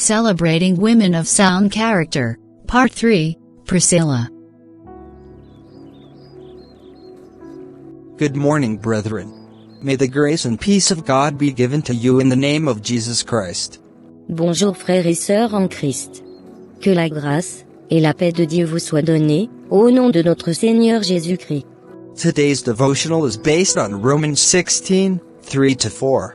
Celebrating Women of Sound Character, Part 3, Priscilla. Good morning, brethren. May the grace and peace of God be given to you in the name of Jesus Christ. Bonjour frères et sœurs en Christ. Que la grâce et la paix de Dieu vous soient données, au nom de notre Seigneur Jésus-Christ. Today's devotional is based on Romans 16, 3-4,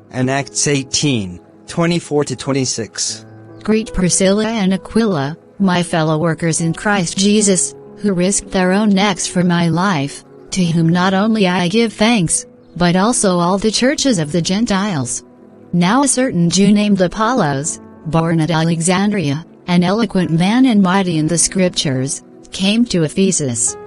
and Acts 18, 24-26. Greet Priscilla and Aquila, my fellow workers in Christ Jesus, who risked their own necks for my life, to whom not only I give thanks, but also all the churches of the Gentiles. Now a certain Jew named Apollos, born at Alexandria, an eloquent man and mighty in the Scriptures, came to Ephesus.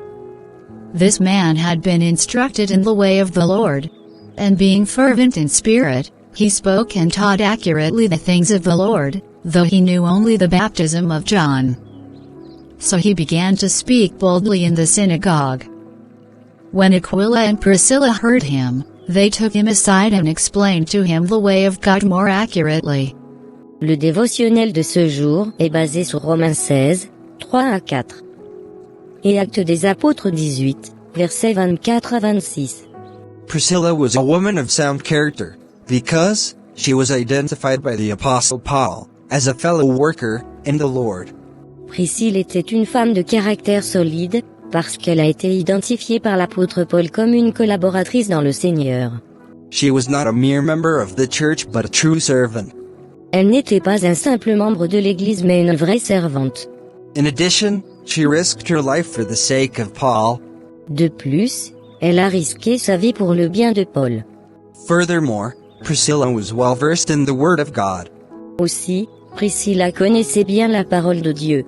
This man had been instructed in the way of the Lord, and being fervent in spirit, he spoke and taught accurately the things of the Lord, though he knew only the baptism of John. So he began to speak boldly in the synagogue. When Aquila and Priscilla heard him, they took him aside and explained to him the way of God more accurately. Le dévotionnel de ce jour est basé sur Romains 16, 3-4. Et Actes des Apôtres 18, versets 24 à 26. Priscilla was a woman of sound character, because she was identified by the Apostle Paul as a fellow worker in the Lord. Priscille était une femme de caractère solide, parce qu'elle a été identifiée par l'apôtre Paul comme une collaboratrice dans le Seigneur. She was not a mere member of the church but a true servant. Elle n'était pas un simple membre de l'Église mais une vraie servante. In addition, she risked her life for the sake of Paul. De plus, elle a risqué sa vie pour le bien de Paul. Furthermore, Priscilla was well versed in the Word of God. Aussi, Priscilla connaissait bien la parole de Dieu.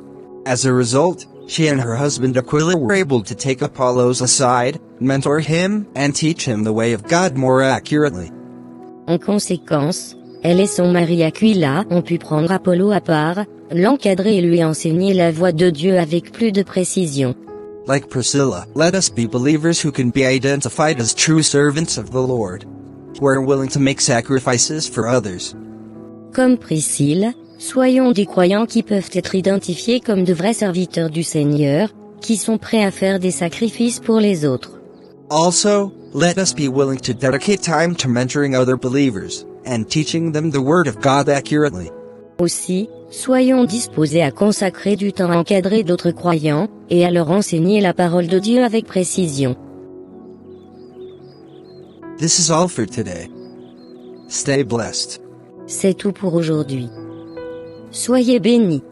As a result, she and her husband Aquila were able to take Apollos aside, mentor him, and teach him the way of God more accurately. En conséquence, elle et son mari Aquila ont pu prendre Apollo à part, l'encadrer et lui enseigner la voie de Dieu avec plus de précision. Like Priscilla, let us be believers who can be identified as true servants of the Lord, who are willing to make sacrifices for others. Comme Priscille, soyons des croyants qui peuvent être identifiés comme de vrais serviteurs du Seigneur, qui sont prêts à faire des sacrifices pour les autres. Also, let us be willing to dedicate time to mentoring other believers, and teaching them the Word of God accurately. Aussi, soyons disposés à consacrer du temps à encadrer d'autres croyants, et à leur enseigner la parole de Dieu avec précision. This is all for today. Stay blessed. C'est tout pour aujourd'hui. Soyez bénis.